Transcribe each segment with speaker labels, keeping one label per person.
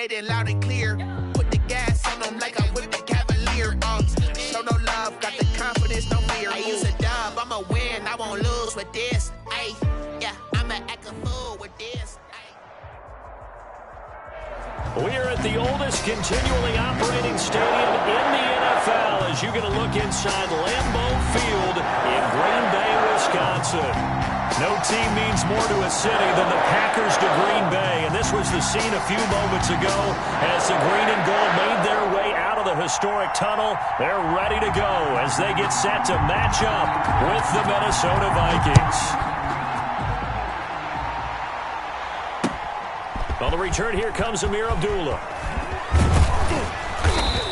Speaker 1: Stating loud and clear. Put the gas on them like I'm with the Cavalier. Show no love, got the confidence, no fear. I use a dub, I'ma win, I won't lose with this. Ay, yeah, I'ma act a fool with this.
Speaker 2: We're at the oldest continually operating stadium in the NFL as you get a look inside Lambeau Field in Green Bay, Wisconsin. No team means more to a city than the Packers to Green Bay, and this was the scene a few moments ago as the green and gold made their way out of the historic tunnel. They're ready to go as they get set to match up with the Minnesota Vikings. On the return, here comes Amir Abdullah.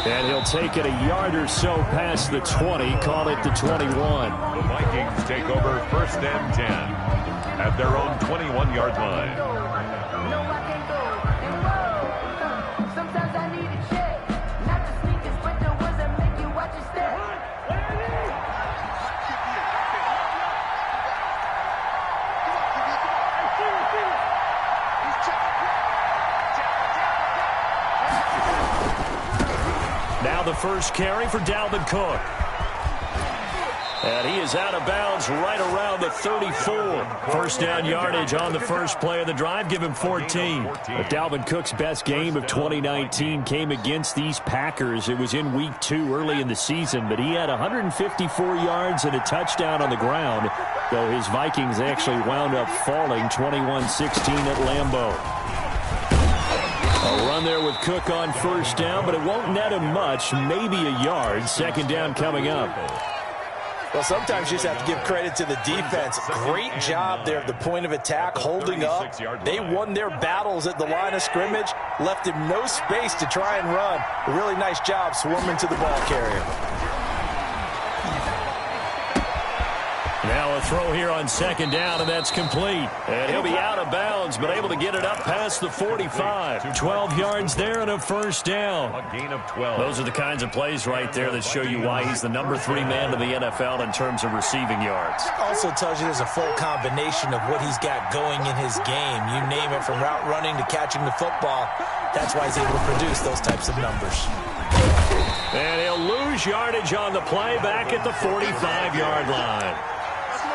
Speaker 2: And he'll take it a yard or so past the 20, call it the 21.
Speaker 3: The Vikings take over 1st and 10 at their own 21-yard line.
Speaker 2: Now the first carry for Dalvin Cook. And he is out of bounds right around the 34. First down yardage on the first play of the drive. Give him 14. But Dalvin Cook's best game of 2019 came against these Packers. It was in Week 2 early in the season, but he had 154 yards and a touchdown on the ground, though his Vikings actually wound up falling 21-16 at Lambeau. A run there with Cook on first down, but it won't net him much, maybe a yard. Second down coming up.
Speaker 4: Well, sometimes you just have to give credit to the defense. Great job there at the point of attack, holding up. They won their battles at the line of scrimmage, left him no space to try and run. A really nice job swarming to the ball carrier.
Speaker 2: Now a throw here on second down, and that's complete. And he'll be out of bounds, but able to get it up past the 45. 12 yards there and a first down.
Speaker 3: A gain of 12.
Speaker 2: Those are the kinds of plays right there that show you why he's the number 3 man in the NFL in terms of receiving yards.
Speaker 4: Also tells you there's a full combination of what he's got going in his game. You name it, from route running to catching the football. That's why he's able to produce those types of numbers.
Speaker 2: And he'll lose yardage on the play back at the 45-yard line.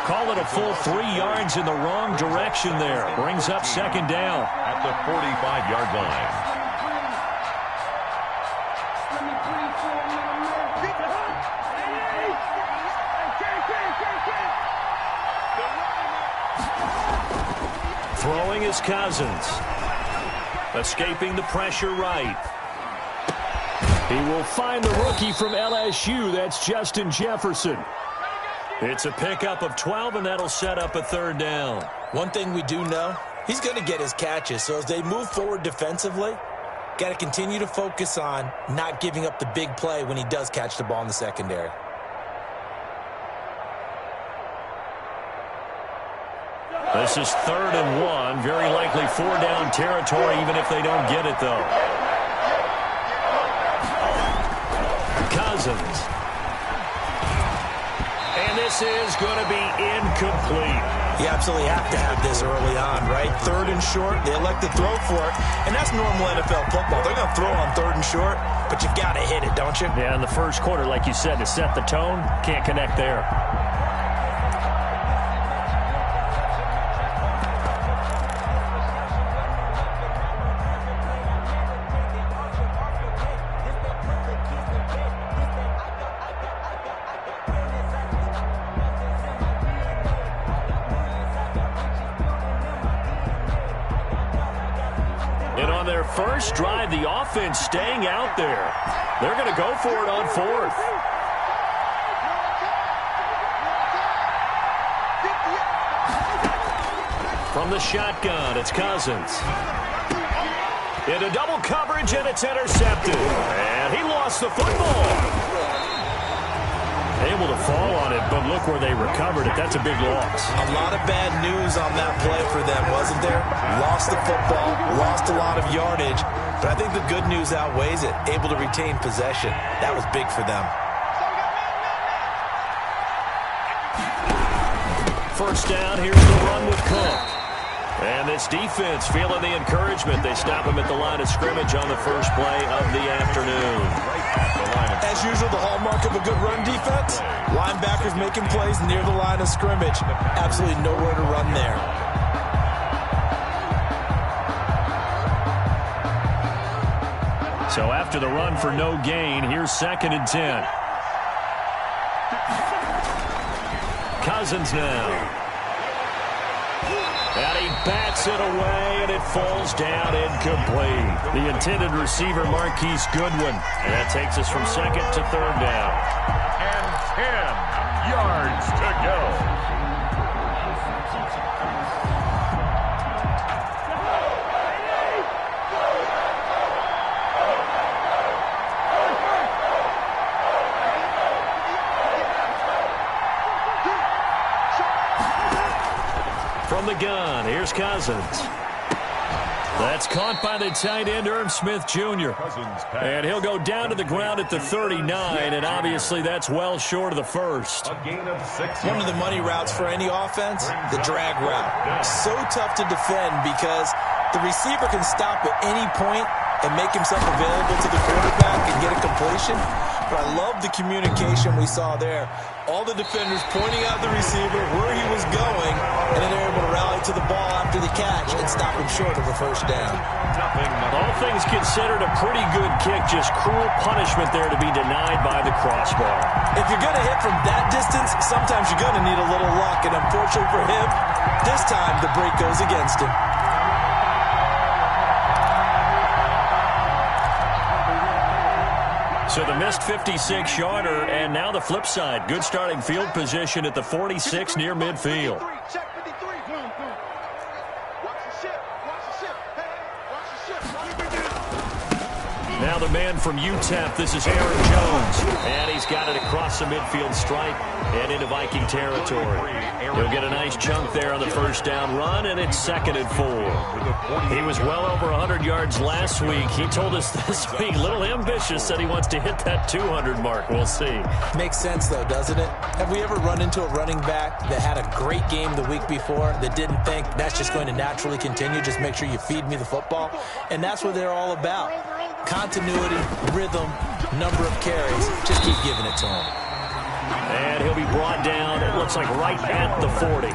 Speaker 2: Call it a full 3 yards in the wrong direction there. Brings up second down.
Speaker 3: At the 45-yard line.
Speaker 2: Throwing is Cousins. Escaping the pressure right. He will find the rookie from LSU. That's Justin Jefferson. It's a pickup of 12, and that'll set up a third down.
Speaker 4: One thing we do know, he's going to get his catches. So as they move forward defensively, got to continue to focus on not giving up the big play when he does catch the ball in the secondary.
Speaker 2: This is 3rd and 1. Very likely 4-down territory, even if they don't get it, though. Cousins. And this is going to be incomplete.
Speaker 4: You absolutely have to have this early on, right? 3rd and short, they elect to throw for it, and that's normal NFL football. They're going to throw on 3rd and short, but you've got to hit it, don't you?
Speaker 2: Yeah, in the first quarter, like you said, to set the tone, can't connect there. First drive, the offense staying out there. They're going to go for it on 4th. From the shotgun, it's Cousins. Into double coverage, and it's intercepted. And he lost the football. Able to fall on it, but look where they recovered it. That's a big loss.
Speaker 4: A lot of bad news on that play for them, wasn't there? Lost the football, lost a lot of yardage, but I think the good news outweighs it. Able to retain possession. That was big for them.
Speaker 2: First down, here's the run with Cook. And this defense feeling the encouragement. They stop him at the line of scrimmage on the first play of the afternoon.
Speaker 4: As usual, the hallmark of a good run defense, linebackers making plays near the line of scrimmage. Absolutely nowhere to run there.
Speaker 2: So after the run for no gain, here's 2nd and 10. Cousins now. And he bats it away, and it falls down incomplete. The intended receiver, Marquise Goodwin. And that takes us from 2nd to 3rd down.
Speaker 3: And 10 yards to go.
Speaker 2: From the gun, here's Cousins. That's caught by the tight end, Irv Smith Jr. And he'll go down to the ground at the 39, and obviously that's well short of the first.
Speaker 4: One of the money routes for any offense, the drag route. So tough to defend because the receiver can stop at any point and make himself available to the quarterback and get a completion. But I love the communication we saw there. All the defenders pointing out the receiver, where he was going, and then they're able to rally to the ball after the catch and stop him short of a first down.
Speaker 2: All things considered, a pretty good kick, just cruel punishment there to be denied by the crossbar.
Speaker 4: If you're going to hit from that distance, sometimes you're going to need a little luck, and unfortunately for him, this time the break goes against him.
Speaker 2: So the missed 56-yarder, and now the flip side. Good starting field position at the 46 near midfield. Now the man from UTEP, this is Aaron Jones. And he's got it across the midfield stripe and into Viking territory. He'll get a nice chunk there on the first down run, and it's 2nd and 4. He was well over 100 yards last week. He told us this week, a little ambitious, said he wants to hit that 200 mark. We'll see.
Speaker 4: Makes sense, though, doesn't it? Have we ever run into a running back that had a great game the week before that didn't think that's just going to naturally continue? Just make sure you feed me the football. And that's what they're all about. Continuity, rhythm, number of carries. Just keep giving it to him.
Speaker 2: And he'll be brought down, it looks like right at the 40.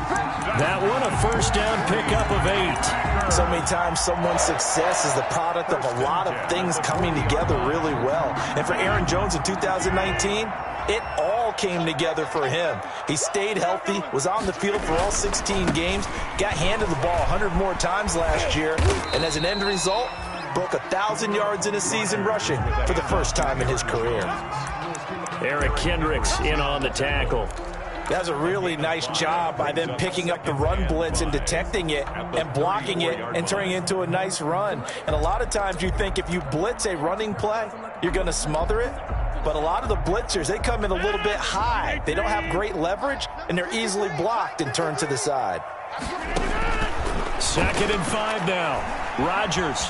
Speaker 2: That one, a first down pickup of 8.
Speaker 4: So many times someone's success is the product of a lot of things coming together really well. And for Aaron Jones in 2019, it all came together for him. He stayed healthy, was on the field for all 16 games, got handed the ball 100 more times last year, and as an end result, broke 1,000 yards in a season rushing for the first time in his career.
Speaker 2: Eric Kendricks in on the tackle.
Speaker 4: That's a really nice job by them picking up the run blitz and detecting it and blocking it and turning it into a nice run. And a lot of times you think if you blitz a running play, you're going to smother it. But a lot of the blitzers, they come in a little bit high. They don't have great leverage, and they're easily blocked and turned to the side.
Speaker 2: 2nd and 5 now. Rodgers.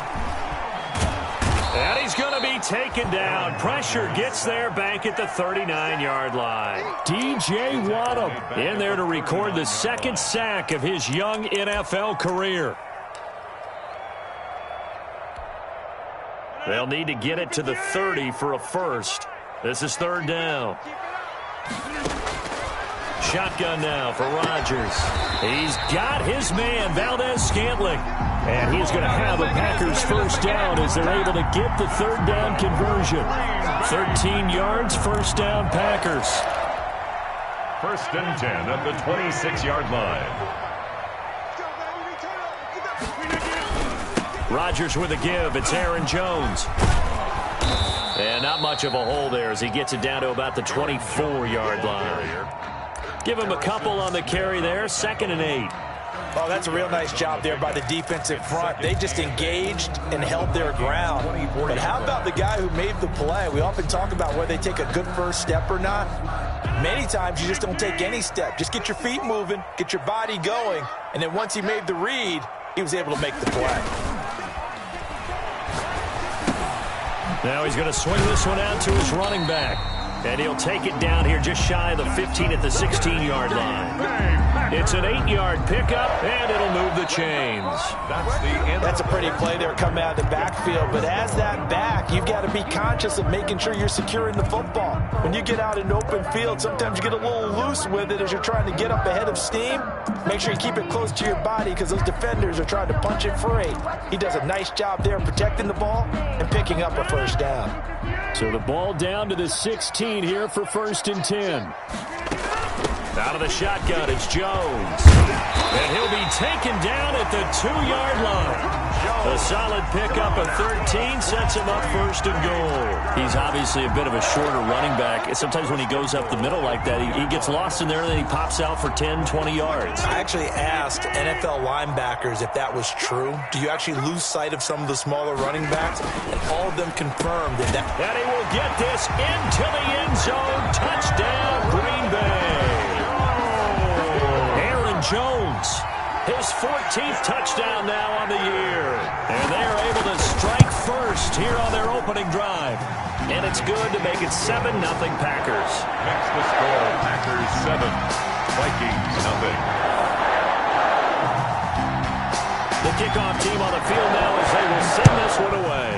Speaker 2: And he's going to be taken down. Pressure gets there back at the 39-yard line. DJ Gotw in there to record the 2nd sack of his young NFL career. They'll need to get it to the 30 for a first. This is 3rd down. Shotgun now for Rodgers. He's got his man, Valdez-Scantling. And he's going to have a Packers first down as they're able to get the 3rd down conversion. 13 yards, first down Packers.
Speaker 3: 1st and 10 at the 26-yard line.
Speaker 2: Rodgers with a give. It's Aaron Jones. And not much of a hole there as he gets it down to about the 24-yard line. Give him a couple on the carry there. 2nd and 8.
Speaker 4: Oh, that's a real nice job there by the defensive front. They just engaged and held their ground. But how about the guy who made the play? We often talk about whether they take a good first step or not. Many times you just don't take any step. Just get your feet moving, get your body going, and then once he made the read, he was able to make the play.
Speaker 2: Now he's going to swing this one out to his running back. And he'll take it down here just shy of the 15 at the 16-yard line. It's an 8-yard pickup, and it'll move the chains.
Speaker 4: That's a pretty play there coming out of the backfield. But as that back, you've got to be conscious of making sure you're securing the football. When you get out in open field, sometimes you get a little loose with it as you're trying to get up ahead of steam. Make sure you keep it close to your body because those defenders are trying to punch it free. He does a nice job there protecting the ball and picking up a first down.
Speaker 2: So the ball down to the 16 here for 1st and 10. Out of the shotgun, it's Jones. And he'll be taken down at the 2-yard line. A solid pickup of 13 sets him up 1st and goal. He's obviously a bit of a shorter running back. Sometimes when he goes up the middle like that, he gets lost in there and then he pops out for 10, 20 yards.
Speaker 4: I actually asked NFL linebackers if that was true. Do you actually lose sight of some of the smaller running backs? And all of them confirmed that.
Speaker 2: And he will get this into the end zone. Touchdown, Green Bay. Jones, his 14th touchdown now on the year. And they're able to strike first here on their opening drive. And it's good to make it 7-0 Packers.
Speaker 3: Next the score, Packers 7, Vikings 0.
Speaker 2: The kickoff team on the field now as they will send this one away.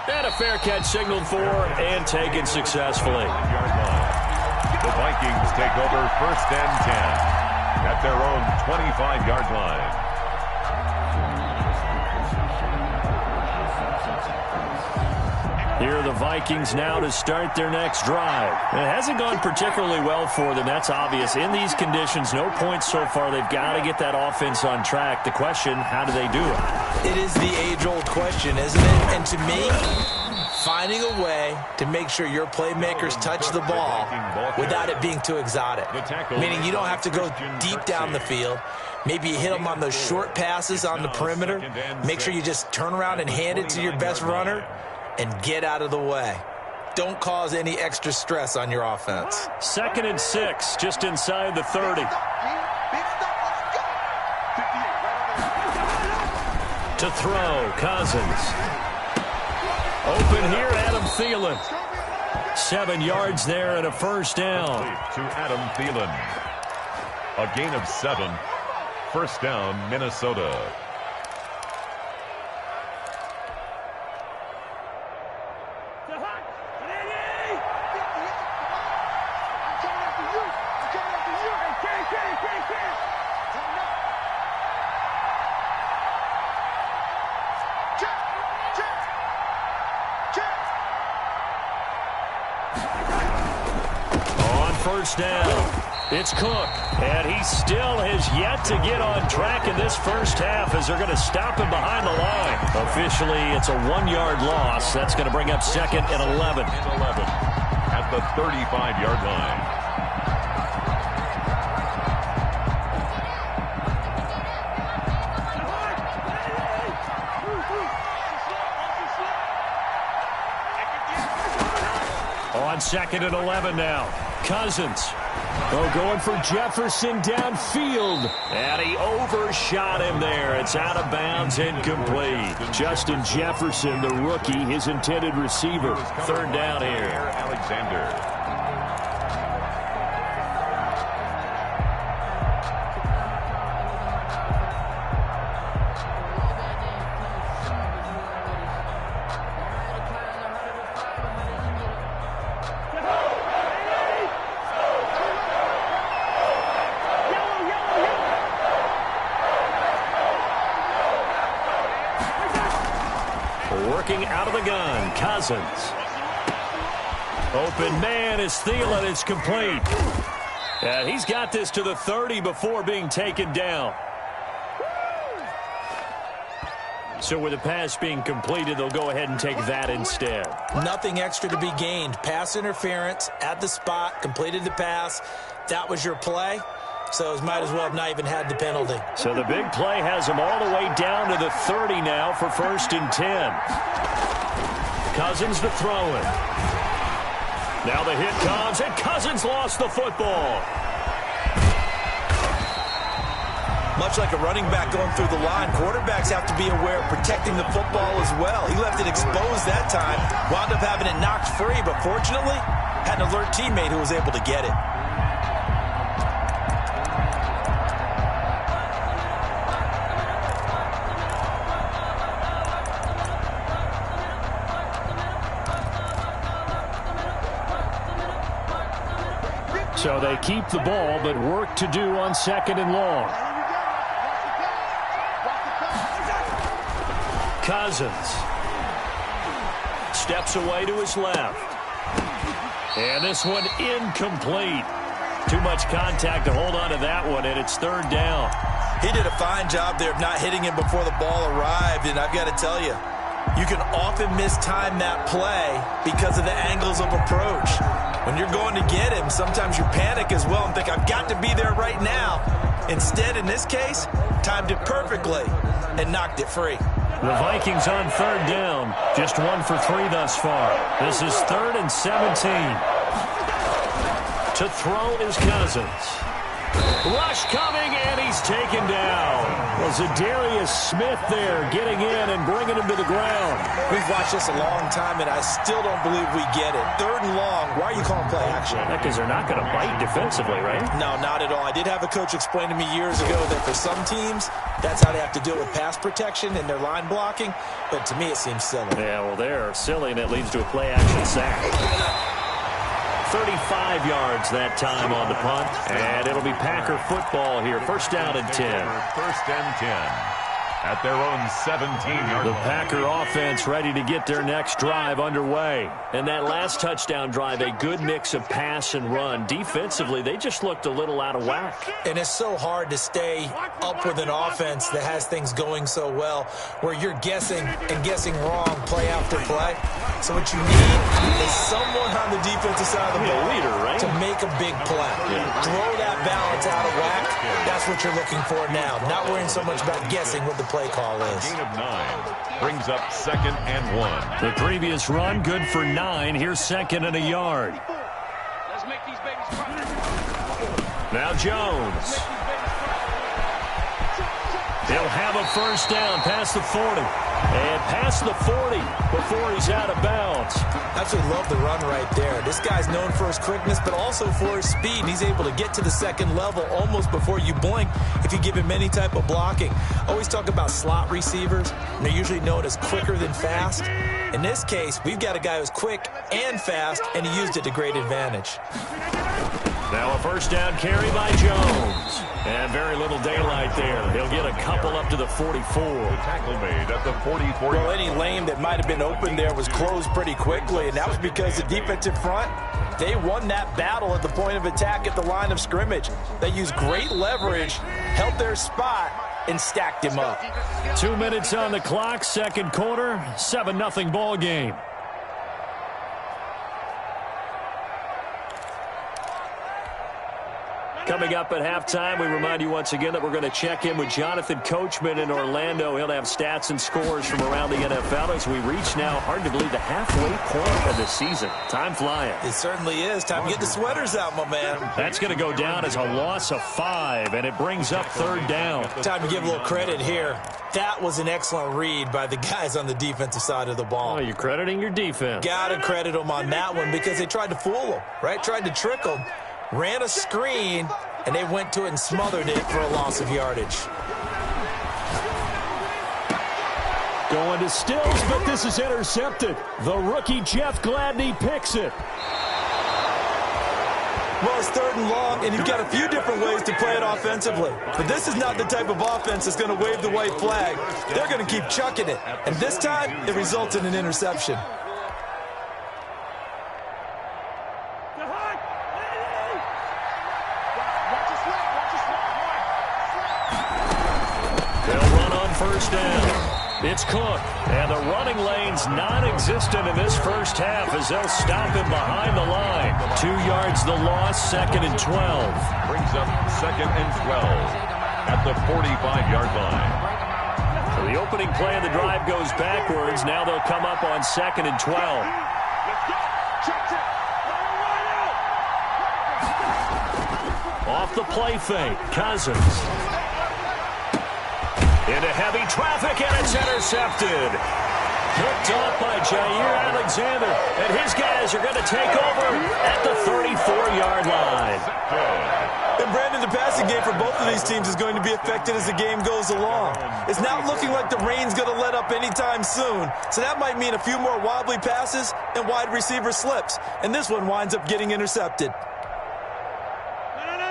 Speaker 2: And a fair catch signaled for and taken successfully.
Speaker 3: The Vikings take over 1st and 10 at their own 25-yard line.
Speaker 2: Here are the Vikings now to start their next drive. And it hasn't gone particularly well for them. That's obvious. In these conditions, no points so far. They've got to get that offense on track. The question, how do they do it?
Speaker 4: It is the age-old question, isn't it? And to me, finding a way to make sure your playmakers touch the ball without it being too exotic. Meaning you don't have to go deep down the field. Maybe you hit them on those short passes on the perimeter. Make sure you just turn around and hand it to your best runner and get out of the way. Don't cause any extra stress on your offense.
Speaker 2: 2nd and 6, just inside the 30. To throw, Cousins. Open here, Adam Thielen. 7 yards there and a first down.
Speaker 3: To Adam Thielen. A gain of 7. First down, Minnesota.
Speaker 2: First down. It's Cook, and he still has yet to get on track in this first half as they're going to stop him behind the line. Officially, it's a 1-yard loss. That's going to bring up 2nd and 11.
Speaker 3: At the 35-yard line.
Speaker 2: On 2nd and 11 now. Cousins. Oh, going for Jefferson downfield. And he overshot him there. It's out of bounds, incomplete. Justin Jefferson, the rookie, his intended receiver. 3rd down here.
Speaker 3: Alexander.
Speaker 2: Working out of the gun, Cousins. Open man is Thielen. It's complete. And he's got this to the 30 before being taken down. So with the pass being completed, they'll go ahead and take that instead.
Speaker 4: Nothing extra to be gained. Pass interference at the spot, completed the pass. That was your play. So might as well have not even had the penalty.
Speaker 2: So the big play has them all the way down to the 30 now for 1st and 10. Cousins to throw it. Now the hit comes, and Cousins lost the football.
Speaker 4: Much like a running back going through the line, quarterbacks have to be aware of protecting the football as well. He left it exposed that time, wound up having it knocked free, but fortunately, had an alert teammate who was able to get it.
Speaker 2: So they keep the ball, but work to do on 2nd and long. Cousins steps away to his left. And this one incomplete. Too much contact to hold on to that one, and it's 3rd down.
Speaker 4: He did a fine job there of not hitting him before the ball arrived, and I've got to tell you, you can often mistime that play because of the angles of approach. When you're going to get him, sometimes you panic as well and think, I've got to be there right now. Instead, in this case, timed it perfectly and knocked it free.
Speaker 2: The Vikings on 3rd down. Just 1 for 3 thus far. This is 3rd and 17. To throw is Cousins. Rush coming, and he's taken down. Was Darius Smith there getting in and bringing him to the ground.
Speaker 4: We've watched this a long time, and I still don't believe we get it. 3rd and long. Why are you calling play action?
Speaker 2: Because they're not going to bite defensively, right?
Speaker 4: No, not at all. I did have a coach explain to me years ago that for some teams, that's how they have to deal with pass protection and their line blocking. But to me, it seems silly.
Speaker 2: Yeah, well, they're silly, and it leads to a play action sack. 35 yards that time on the punt, and it'll be Packer football here. 1st down and 10.
Speaker 3: 1st and 10 at their own 17-yard line.
Speaker 2: The Packer offense ready to get their next drive underway. And that last touchdown drive, a good mix of pass and run. Defensively, they just looked a little out of whack.
Speaker 4: And it's so hard to stay up with an offense that has things going so well, where you're guessing and guessing wrong play after play. So what you need is someone on the defensive side of the ball
Speaker 2: leader, right?
Speaker 4: to make a big play. Throw that balance out of whack. That's what you're looking for now. Not worrying so much about guessing what the play call is.
Speaker 3: Gain of 9 brings up 2nd and 1.
Speaker 2: The previous run, good for 9. Here's 2nd and a yard.
Speaker 5: Let's make these babies cry.
Speaker 2: Now Jones. He'll have a 1st down past the 40. And past the 40 before he's out of bounds.
Speaker 4: Absolutely love the run right there. This guy's known for his quickness, but also for his speed. And he's able to get to the 2nd level almost before you blink if you give him any type of blocking. Always talk about slot receivers, and they're usually known as quicker than fast. In this case, we've got a guy who's quick and fast, and he used it to great advantage.
Speaker 2: Now a 1st down carry by Jones. And very little daylight there. He'll get a couple up to the 44.
Speaker 3: The tackle made at the 44.
Speaker 4: Well, any lane that might have been open there was closed pretty quickly, and that was because the defensive front, they won that battle at the point of attack at the line of scrimmage. They used great leverage, held their spot, and stacked him up.
Speaker 2: 2 minutes on the clock, 2nd quarter, 7-0 ball game. Coming up at halftime, we remind you once again that we're going to check in with Jonathan Coachman in Orlando. He'll have stats and scores from around the NFL as we reach now, hard to believe, the halfway point of the season. Time flying.
Speaker 4: It certainly is. Time to get the sweaters out, my man.
Speaker 2: That's going to go down as a loss of 5, and it brings up 3rd down.
Speaker 4: Time to give a little credit here. That was an excellent read by the guys on the defensive side of the ball.
Speaker 2: Oh, you're crediting your defense.
Speaker 4: Got to credit them on that one because they tried to fool them, right? Tried to trick them. Ran a screen, and they went to it and smothered it for a loss of yardage.
Speaker 2: Going to Stills, but this is intercepted. The rookie Jeff Gladney picks it.
Speaker 4: Well, it's 3rd and long, and you've got a few different ways to play it offensively. But this is not the type of offense that's going to wave the white flag. They're going to keep chucking it. And this time, it results in an interception.
Speaker 2: They'll run on 1st down. It's Cook, and the running lane's non-existent in this 1st half as they'll stop him behind the line. 2 yards the loss, 2nd and 12.
Speaker 3: Brings up 2nd and 12 at the 45-yard line.
Speaker 2: So the opening play of the drive goes backwards. Now they'll come up on 2nd and 12. Off the play fake, Cousins. Into heavy traffic, and it's intercepted. Picked off by Jair Alexander, and his guys are going to take over at the 34-yard line.
Speaker 4: And Brandon, the passing game for both of these teams is going to be affected as the game goes along. It's not looking like the rain's going to let up anytime soon, so that might mean a few more wobbly passes and wide receiver slips, and this one winds up getting intercepted.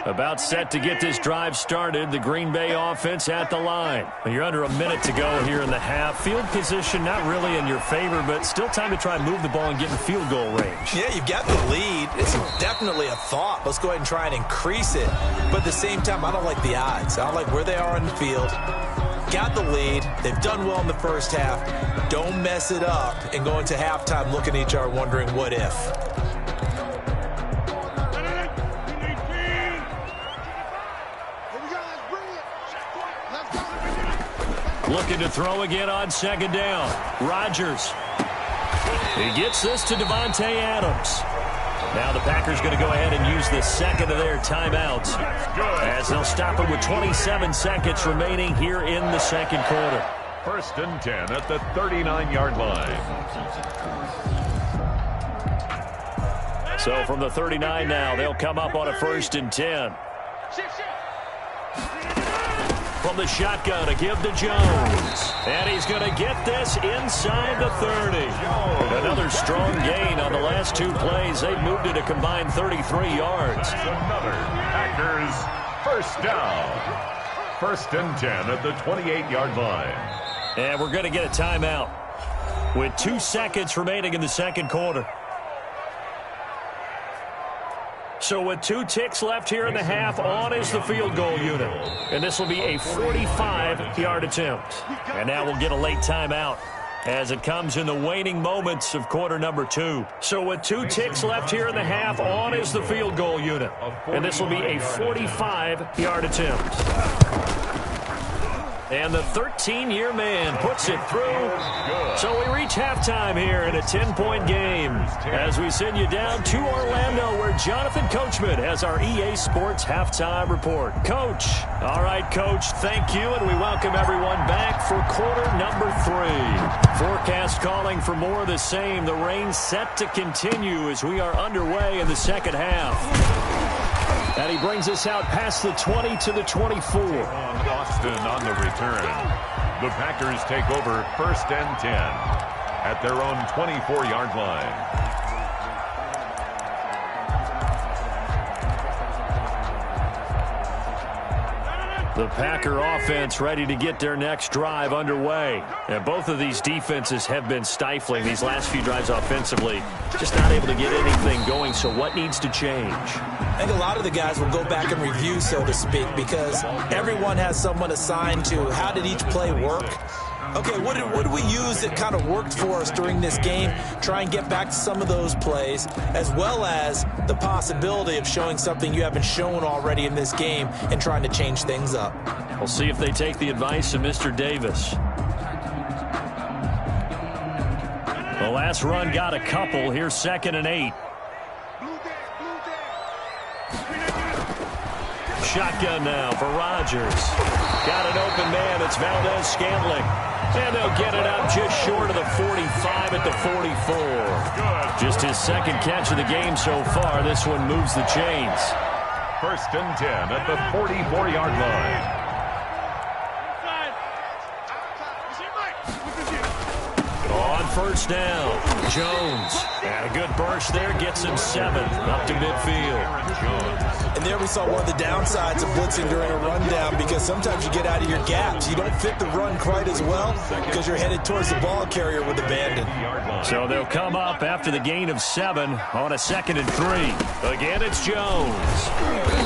Speaker 2: About set to get this drive started, the Green Bay offense at the line. You're under a minute to go here in the half. Field position not really in your favor, but still time to try and move the ball and get in field goal range.
Speaker 4: Yeah, you've got the lead. It's definitely a thought. Let's go ahead and try and increase it. But at the same time, I don't like the odds. I don't like where they are on the field. Got the lead. They've done well in the first half. Don't mess it up and go into halftime looking at each other wondering what if.
Speaker 2: Looking to throw again on second down. Rodgers. He gets this to Devontae Adams. Now the Packers going to go ahead and use the second of their timeouts as they'll stop it with 27 seconds remaining here in the second quarter.
Speaker 3: 1st and 10 at the 39-yard line.
Speaker 2: So from the 39 now, they'll come up on a 1st and 10. From the shotgun to give to Jones. And he's going to get this inside the 30. Another strong gain on the last two plays. They've moved it a combined 33 yards.
Speaker 3: Another Packers 1st down. 1st and 10 at the 28-yard line.
Speaker 2: And we're going to get a timeout with 2 seconds remaining in the second quarter. So with 2 ticks left here in the half, on is the field goal unit. And this will be a 45-yard attempt. And now we'll get a late timeout as it comes in the waning moments of quarter number 2. So with 2 ticks left here in the half, on is the field goal unit. And this will be a 45-yard attempt. And the 13-year man puts it through. So we reach halftime here in a 10-point game as we send you down to Orlando where Jonathan Coachman has our EA Sports halftime report. Coach. All right, Coach, thank you, and we welcome everyone back for quarter number 3. Forecast calling for more of the same. The rain set to continue as we are underway in the second half. And he brings us out past the 20 to the 24.
Speaker 3: Austin on the return. The Packers take over 1st and 10 at their own 24-yard line.
Speaker 2: The Packer offense ready to get their next drive underway. And both of these defenses have been stifling these last few drives offensively. Just not able to get anything going, so what needs to change?
Speaker 4: I think a lot of the guys will go back and review, so to speak, because everyone has someone assigned to how did each play work. Okay, what did we use that kind of worked for us during this game? Try and get back to some of those plays, as well as the possibility of showing something you haven't shown already in this game and trying to change things up.
Speaker 2: We'll see if they take the advice of Mr. Davis. The last run got a couple. Here's 2nd and 8. Shotgun now for Rodgers. Got an open man. It's Valdez-Scantling. And they'll get it out just short of the 45 at the 44. Just his second catch of the game so far. This one moves the chains.
Speaker 3: 1st and 10 at the 44-yard line.
Speaker 2: On 1st down, Jones. And a good burst there. Gets him 7 up to midfield.
Speaker 4: And there we saw one of the downsides of blitzing during a rundown, because sometimes you get out of your gaps. You don't fit the run quite as well because you're headed towards the ball carrier with abandon.
Speaker 2: So they'll come up after the gain of 7 on a 2nd and 3. Again, it's Jones.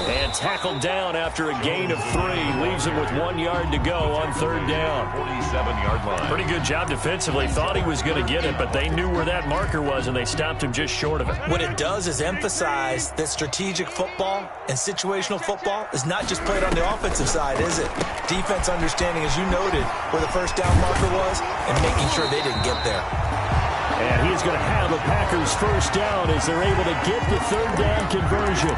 Speaker 2: And tackled down after a gain of 3. Leaves him with 1 yard to go on 3rd down.
Speaker 3: 47-yard line.
Speaker 2: Pretty good job defensively. Thought he was going to get it, but they knew where that marker was, and they stopped him just short of it.
Speaker 4: What it does is emphasize that strategic football and situational football is not just played on the offensive side, is it? Defense understanding, as you noted, where the 1st down marker was and making sure they didn't get there.
Speaker 2: And he is going to have a Packers first down as they're able to get the third down conversion.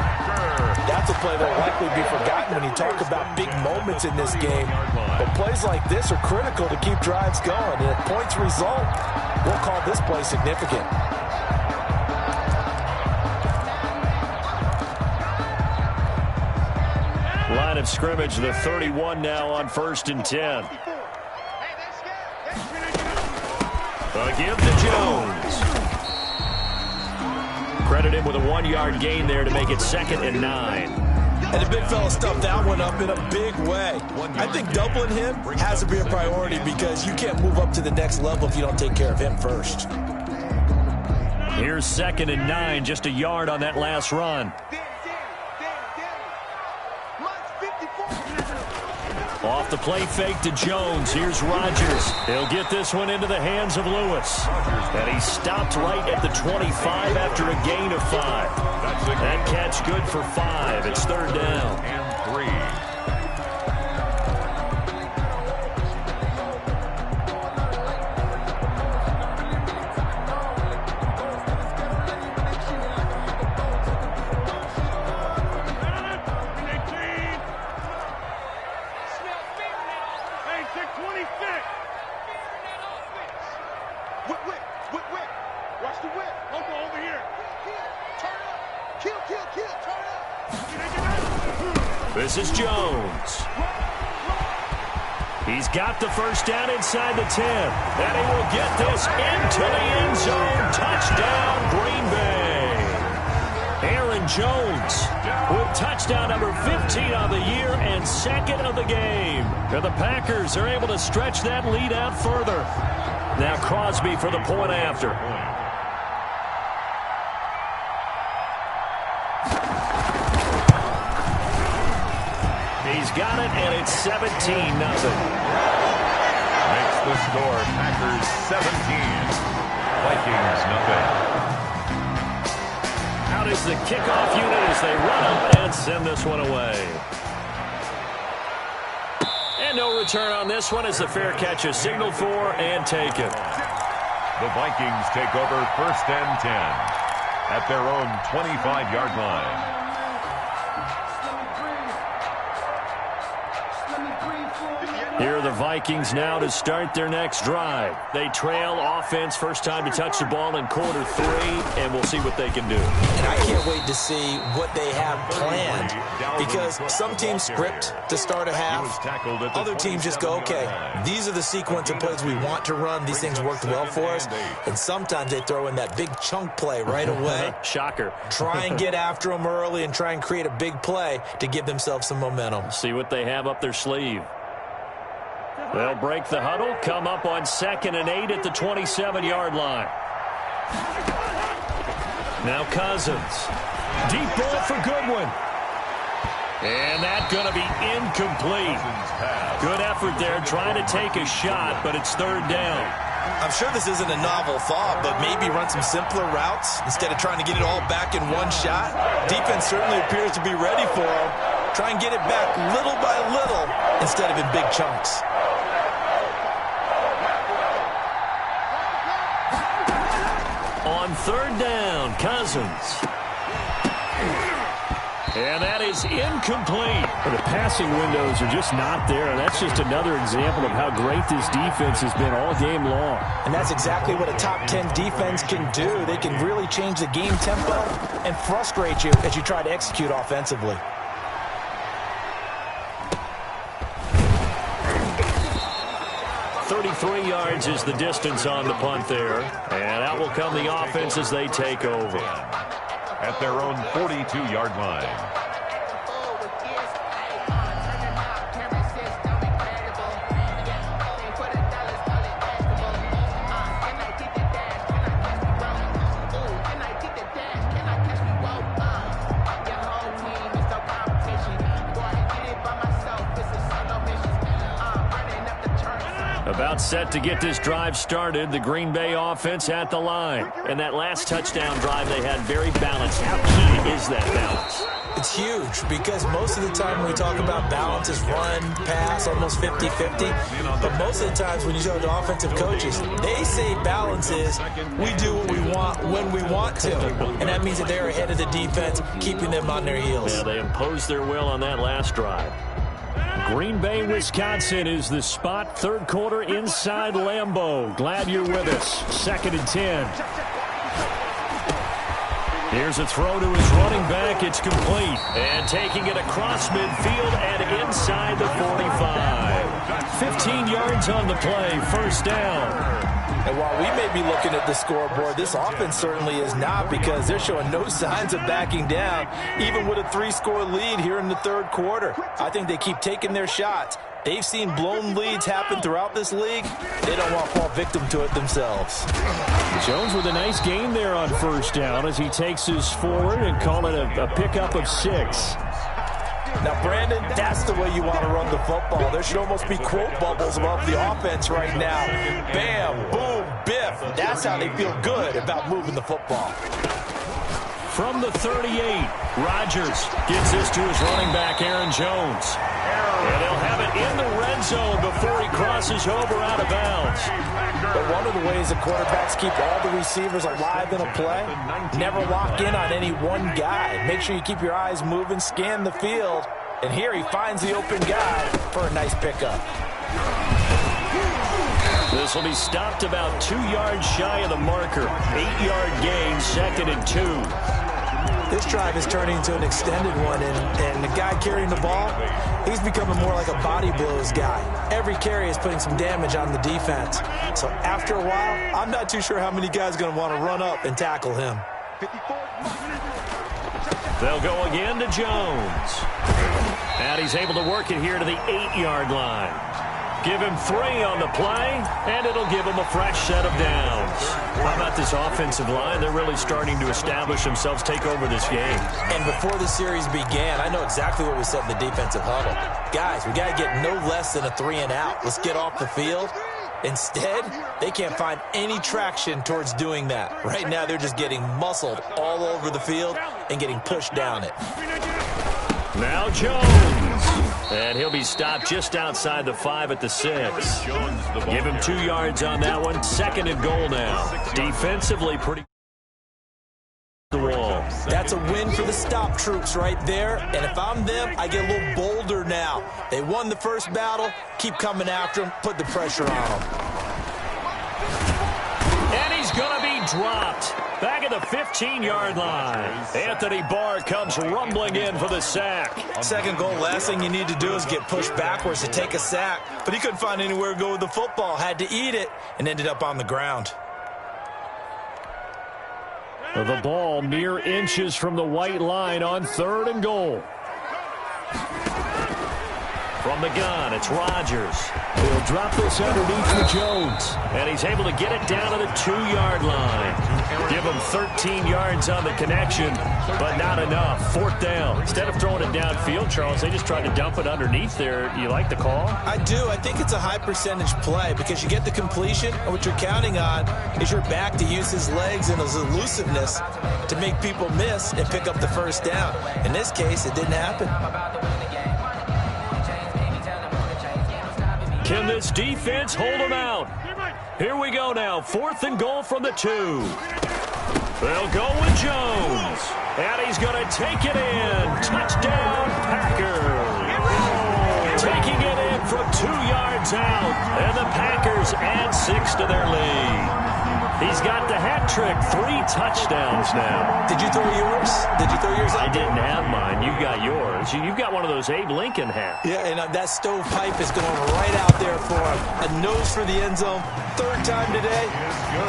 Speaker 4: That's a play that will likely be forgotten when you talk about big moments in this game. But plays like this are critical to keep drives going. And if points result, we'll call this play significant.
Speaker 2: Line of scrimmage, the 31 now on 1st and 10. Give to Jones. Credit him with a 1-yard gain there to make it 2nd and 9.
Speaker 4: And the big fella stuffed that one up in a big way. I think doubling him has to be a priority because you can't move up to the next level if you don't take care of him first.
Speaker 2: Here's 2nd and 9, just a yard on that last run. Off the play fake to Jones. Here's Rodgers. He'll get this one into the hands of Lewis. And he stopped right at the 25 after a gain of 5. That catch good for 5. It's 3rd down.
Speaker 3: And 3.
Speaker 2: This is Jones. He's got the first down inside the 10. And he will get this into the end zone. Touchdown, Green Bay. Aaron Jones with touchdown number 15 on the year and 2nd of the game. And the Packers are able to stretch that lead out further. Now Crosby for the point after. He's got it, and it's 17-0.
Speaker 3: Makes the score Packers 17, Vikings nothing.
Speaker 2: Out is the kickoff unit as they run up and send this one away. And no return on this one as the fair catch is signaled for and taken.
Speaker 3: The Vikings take over 1st and 10 at their own 25-yard line.
Speaker 2: Here are the Vikings now to start their next drive. They trail offense, first time to touch the ball in quarter 3, and we'll see what they can do.
Speaker 4: And I can't wait to see what they have planned because some teams script to start a half. Other teams just go, okay, these are the sequence of plays we want to run. These things worked well for us. And sometimes they throw in that big chunk play right away.
Speaker 2: Shocker.
Speaker 4: Try and get after them early and try and create a big play to give themselves some momentum.
Speaker 2: See what they have up their sleeve. They'll break the huddle, come up on 2nd and 8 at the 27-yard line. Now Cousins. Deep ball for Goodwin. And that's going to be incomplete. Good effort there trying to take a shot, but it's 3rd down.
Speaker 4: I'm sure this isn't a novel thought, but maybe run some simpler routes instead of trying to get it all back in one shot. Defense certainly appears to be ready for him. Try and get it back little by little instead of in big chunks.
Speaker 2: On 3rd down, Cousins. And that is incomplete.
Speaker 6: The passing windows are just not there. That's just another example of how great this defense has been all game long.
Speaker 4: And that's exactly what a top 10 defense can do. They can really change the game tempo and frustrate you as you try to execute offensively.
Speaker 2: .33 yards is the distance on the punt there. And out will come the offense as they take over.
Speaker 3: At their own 42-yard line.
Speaker 2: About set to get this drive started. The Green Bay offense at the line. And that last touchdown drive they had very balanced. How key is that balance?
Speaker 4: It's huge because most of the time when we talk about balance is run, pass, almost 50-50. But most of the times when you talk to offensive coaches, they say balance is we do what we want when we want to. And that means that they're ahead of the defense, keeping them on their heels.
Speaker 2: Yeah, they imposed their will on that last drive. Green Bay, Wisconsin is the spot. Third quarter inside Lambeau. Glad you're with us. 2nd and 10. Here's a throw to his running back. It's complete. And taking it across midfield and inside the 45. 15 yards on the play. First down.
Speaker 4: And while we may be looking at the scoreboard, this offense certainly is not, because they're showing no signs of backing down, even with a 3-score lead here in the third quarter. I think they keep taking their shots. They've seen blown leads happen throughout this league. They don't want to fall victim to it themselves.
Speaker 6: Jones with a nice gain there on first down as he takes his forward and call it a pickup of 6.
Speaker 4: Now, Brandon, that's the way you want to run the football. There should almost be quote bubbles above the offense right now. Bam, boom, biff. That's how they feel good about moving the football.
Speaker 2: From the 38, Rodgers gives this to his running back, Aaron Jones. And he'll have it in the red zone before he crosses over out of bounds.
Speaker 4: But one of the ways the quarterbacks keep all the receivers alive in a play, never lock in on any one guy. Make sure you keep your eyes moving, scan the field. And here he finds the open guy for a nice pickup.
Speaker 2: This will be stopped about 2 yards shy of the marker. 8-yard gain, 2nd and 2.
Speaker 4: This drive is turning into an extended one, and the guy carrying the ball, he's becoming more like a body blows guy. Every carry is putting some damage on the defense. So after a while, I'm not too sure how many guys are going to want to run up and tackle him.
Speaker 2: They'll go again to Jones. And he's able to work it here to the 8-yard line. Give him 3 on the play, and it'll give him a fresh set of downs. How about this offensive line? They're really starting to establish themselves, take over this game.
Speaker 4: And before the series began, I know exactly what we said in the defensive huddle. Guys, we got to get no less than a 3-and-out. Let's get off the field. Instead, they can't find any traction towards doing that. Right now, they're just getting muscled all over the field and getting pushed down it.
Speaker 2: Now Jones. And he'll be stopped just outside the 5 at the 6. Give him 2 yards on that one. 2nd and goal now. Defensively, pretty the wall.
Speaker 4: That's a win for the stop troops right there. And if I'm them, I get a little bolder now. They won the first battle. Keep coming after them. Put the pressure on them.
Speaker 2: And he's going to be dropped. Back at the 15-yard line. Anthony Barr comes rumbling in for the sack.
Speaker 4: Second goal, last thing you need to do is get pushed backwards to take a sack. But he couldn't find anywhere to go with the football. Had to eat it and ended up on the ground.
Speaker 2: The ball mere inches from the white line on 3rd and goal. From the gun, it's Rodgers.
Speaker 6: He'll drop this underneath for Jones.
Speaker 2: And he's able to get it down to the 2-yard line. Give him 13 yards on the connection, but not enough. 4th down. Instead of throwing it downfield, Charles, they just tried to dump it underneath there. You like the call?
Speaker 4: I do. I think it's a high-percentage play because you get the completion, and what you're counting on is your back to use his legs and his elusiveness to make people miss and pick up the first down. In this case, it didn't happen.
Speaker 2: Can this defense hold him out? Here we go now. 4th and goal from the 2. They'll go with Jones. And he's going to take it in. Touchdown, Packers. Taking it in from 2 yards out. And the Packers add 6 to their lead. He's got the hat trick. 3 touchdowns now.
Speaker 4: Did you throw yours? Did you throw yours out?
Speaker 2: I didn't have mine. You got yours. You've got one of those Abe Lincoln hats.
Speaker 4: Yeah, and that stovepipe is going right out there for him. A nose for the end zone. 3rd time today.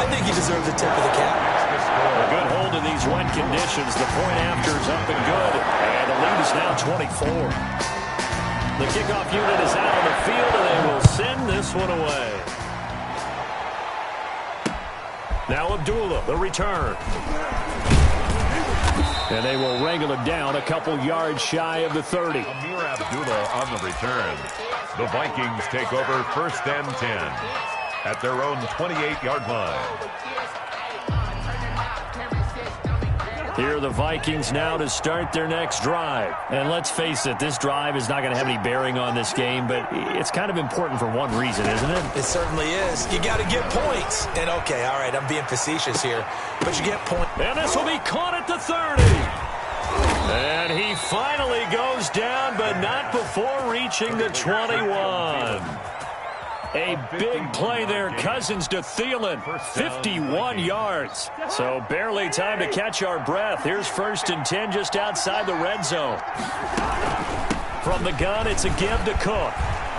Speaker 4: I think he deserves a tip of the cap.
Speaker 2: A good hold in these wet conditions. The point after is up and good. And the lead is now 24. The kickoff unit is out on the field, and they will send this one away. Now Abdullah, the return. And they will wrangle it down a couple yards shy of the 30.
Speaker 3: Amir Abdullah on the return. The Vikings take over 1st and 10 at their own 28-yard line.
Speaker 2: Here are the Vikings now to start their next drive. And let's face it, this drive is not going to have any bearing on this game, but it's kind of important for one reason, isn't it?
Speaker 4: It certainly is. You got to get points. And, okay, all right, I'm being facetious here, but you get points.
Speaker 2: And this will be caught at the 30. And he finally goes down, but not before reaching the 21. A big play there, Cousins to Thielen, 51 yards. So barely time to catch our breath. Here's 1st and 10 just outside the red zone. From the gun, it's a give to Cook.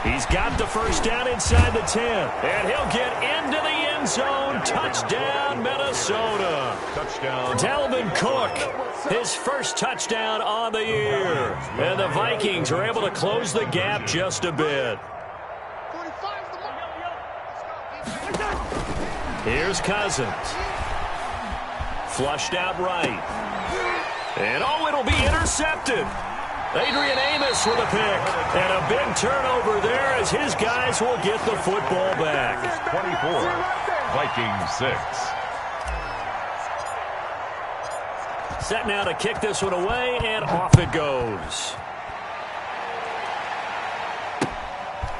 Speaker 2: He's got the first down inside the 10. And he'll get into the end zone. Touchdown, Minnesota.
Speaker 3: Touchdown.
Speaker 2: Dalvin Cook, his first touchdown on the year. And the Vikings are able to close the gap just a bit. Here's Cousins. Flushed out right. And, oh, it'll be intercepted. Adrian Amos with a pick. And a big turnover there as his guys will get the football back.
Speaker 3: 24, Vikings 6.
Speaker 2: Set now to kick this one away, and off it goes.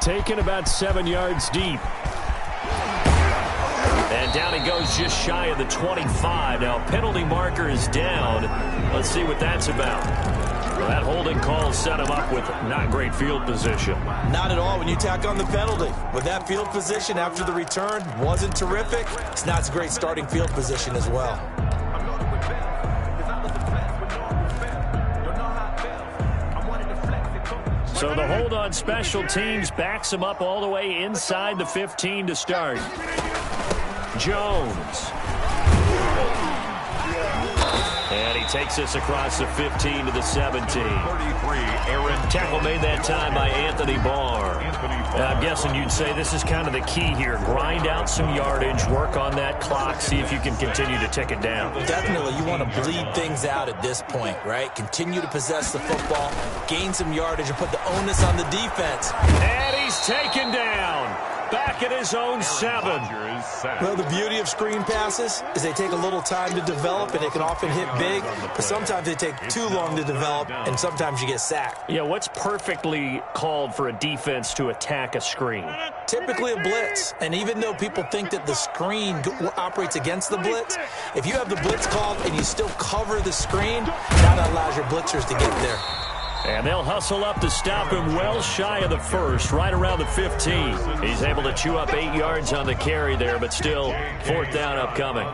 Speaker 2: Taken about 7 yards deep. And down he goes just shy of the 25. Now, penalty marker is down. Let's see what that's about. Well, that holding call set him up with not great field position.
Speaker 4: Not at all when you tack on the penalty. With that field position after the return wasn't terrific. It's not a great starting field position as well.
Speaker 2: So the hold on special teams backs him up all the way inside the 15 to start. Jones. And he takes us across the 15 to the 17.
Speaker 3: 33, Aaron.
Speaker 2: Tackle made that time by Anthony Barr. I'm guessing you'd say this is kind of the key here. Grind out some yardage, work on that clock, see if you can continue to tick it down.
Speaker 4: Definitely, you want to bleed things out at this point, right? Continue to possess the football, gain some yardage, and put the onus on the defense.
Speaker 2: And he's taken down. Back at his own 7.
Speaker 4: Well, the beauty of screen passes is they take a little time to develop, and they can often hit big, but sometimes they take too long to develop, and sometimes you get sacked.
Speaker 2: Yeah, what's perfectly called for a defense to attack a screen?
Speaker 4: Typically a blitz, and even though people think that the screen operates against the blitz, if you have the blitz called and you still cover the screen, that allows your blitzers to get there.
Speaker 2: And they'll hustle up to stop him well shy of the first, right around the 15. He's able to chew up 8 yards on the carry there, but still 4th down upcoming.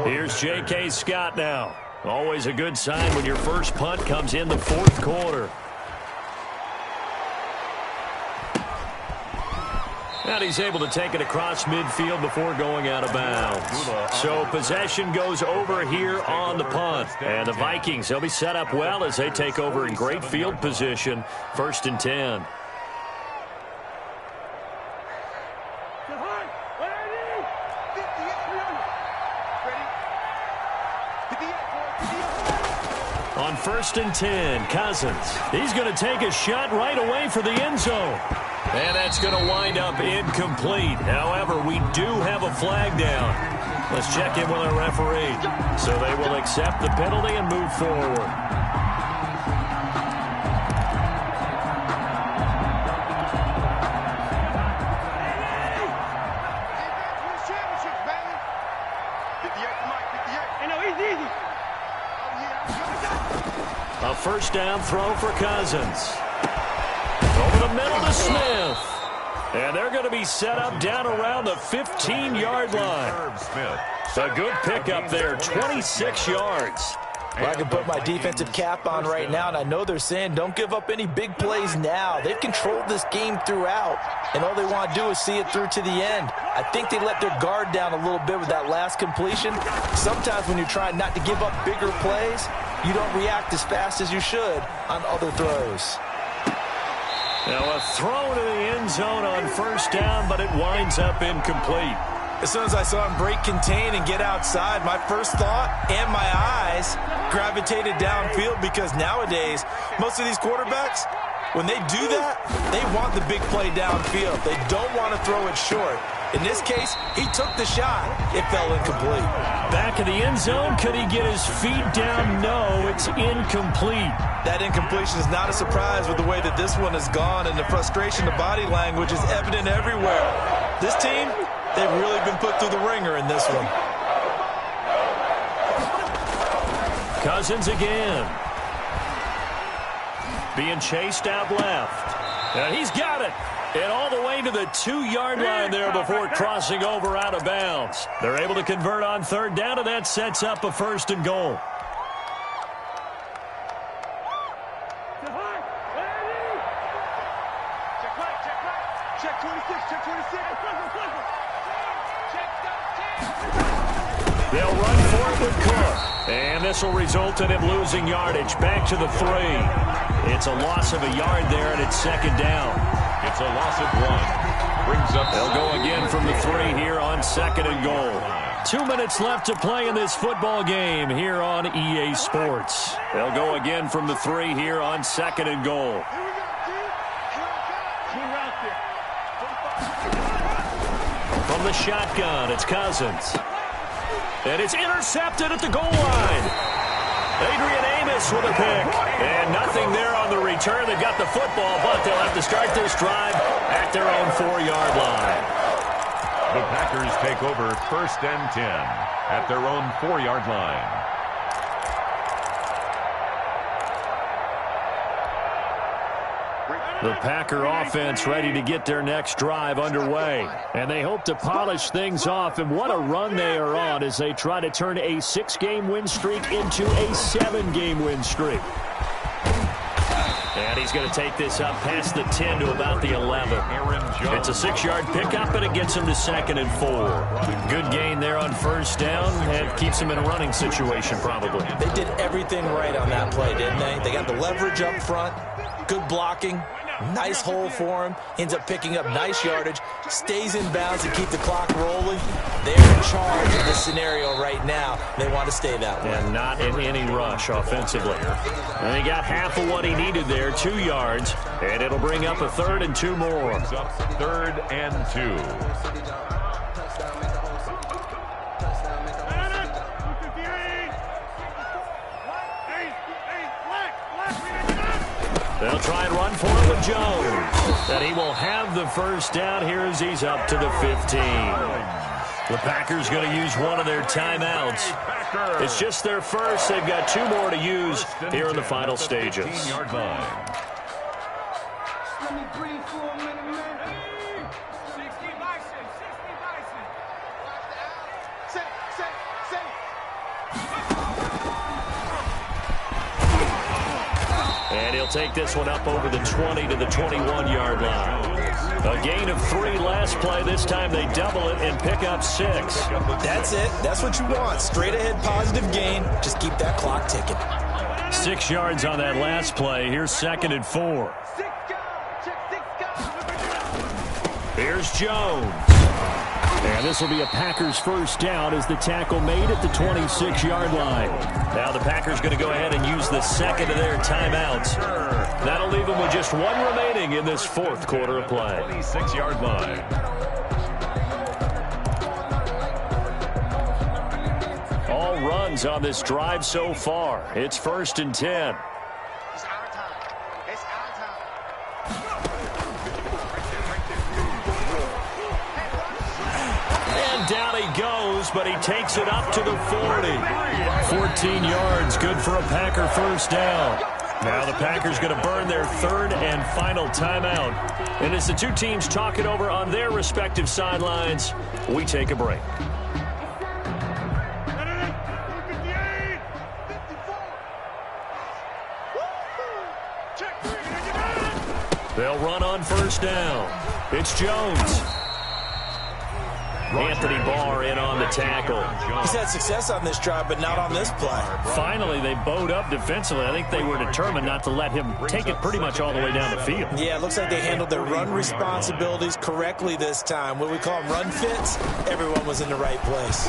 Speaker 2: Here's J.K. Scott now. Always a good sign when your first punt comes in the 4th quarter. And he's able to take it across midfield before going out of bounds. So possession goes over here on the punt. And the Vikings, they'll be set up well as they take over in great field position. 1st and 10. On 1st and 10, Cousins. He's going to take a shot right away for the end zone. And that's going to wind up incomplete. However, we do have a flag down. Let's check in with our referee. So they will accept the penalty and move forward. A 1st down throw for Cousins. Over the middle to Smith. And they're going to be set up down around the 15-yard line. A good pickup there, 26 yards.
Speaker 4: Well, I can put my defensive cap on right now, and I know they're saying don't give up any big plays now. They've controlled this game throughout, and all they want to do is see it through to the end. I think they let their guard down a little bit with that last completion. Sometimes when you're trying not to give up bigger plays, you don't react as fast as you should on other throws.
Speaker 2: Now a throw to the end zone on 1st down, but it winds up incomplete.
Speaker 4: As soon as I saw him break contain and get outside, my first thought and my eyes gravitated downfield because nowadays, most of these quarterbacks, When they do that, they want the big play downfield. They don't want to throw it short. In this case, he took the shot. It fell incomplete.
Speaker 2: Back in the end zone, could he get his feet down? No, it's incomplete.
Speaker 4: That incompletion is not a surprise with the way that this one has gone, and the frustration, the body language is evident everywhere. This team, they've really been put through the ringer in this one.
Speaker 2: Cousins again. Being chased out left. And he's got it. And all the way to the 2-yard line there before crossing over out of bounds. They're able to convert on third down, and that sets up a 1st and goal.
Speaker 5: Check 26, check 26.
Speaker 2: They'll run for it with Cook. And this will result in him losing yardage. Back to the 3. It's a loss of a yard there, and it's 2nd down.
Speaker 3: It's a loss of 1. Brings up.
Speaker 2: They'll go again from the 3 here on 2nd and goal. 2 minutes left to play in this football game here on EA Sports. They'll go again from the 3 here on 2nd and goal. From the shotgun, it's Cousins. And it's intercepted at the goal line. Adrian Amos with a pick. And nothing there on the return. They've got the football, but they'll have to start this drive at their own 4-yard line.
Speaker 3: The Packers take over 1st and 10 at their own 4-yard line.
Speaker 2: The Packer offense ready to get their next drive underway. And they hope to polish things off. And what a run they are on as they try to turn a 6-game win streak into a 7-game win streak. And he's going to take this up past the 10 to about the 11. It's a 6-yard pickup, and it gets him to 2nd and 4. Good gain there on 1st down, and keeps him in a running situation probably.
Speaker 4: They did everything right on that play, didn't they? They got the leverage up front, good blocking, nice hole for him, ends up picking up nice yardage, stays in bounds to keep the clock rolling. They're in charge of this scenario right now. They want to stay that way.
Speaker 2: And not in any rush offensively. And he got half of what he needed there, 2 yards, and it'll bring up a 3rd and 2 more.
Speaker 3: 3rd and 2.
Speaker 2: They'll try and run for it with Jones. And he will have the 1st down here as he's up to the 15. The Packers going to use one of their timeouts. It's just their first. They've got 2 more to use here in the final stages.
Speaker 3: 15-yard line.
Speaker 2: And he'll take this one up over the 20 to the 21-yard line. A gain of 3 last play. This time they double it and pick up 6.
Speaker 4: That's it. That's what you want. Straight ahead positive gain. Just keep that clock ticking.
Speaker 2: 6 yards on that last play. Here's 2nd and 4. Here's Jones. And this will be a Packers 1st down as the tackle made at the 26-yard line. Now the Packers going to go ahead and use the 2nd of their timeouts. That'll leave them with just 1 remaining in this 4th quarter of play.
Speaker 3: 26-yard line.
Speaker 2: All runs on this drive so far. It's 1st and 10. Down he goes, but he takes it up to the 40. 14 yards, good for a Packer 1st down. Now the Packers going to burn their 3rd and final timeout. And as the 2 teams talk it over on their respective sidelines, we take a break. They'll run on 1st down. It's Jones. Anthony Barr in on the tackle.
Speaker 4: He's had success on this drive, but not on this play.
Speaker 2: Finally, they bowed up defensively. I think they were determined not to let him take it pretty much all the way down the field.
Speaker 4: Yeah, it looks like they handled their run responsibilities correctly this time. What we call them run fits, everyone was in the right place.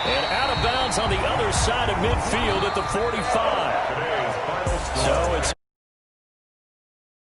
Speaker 2: And out of bounds on the other side of midfield at the 45.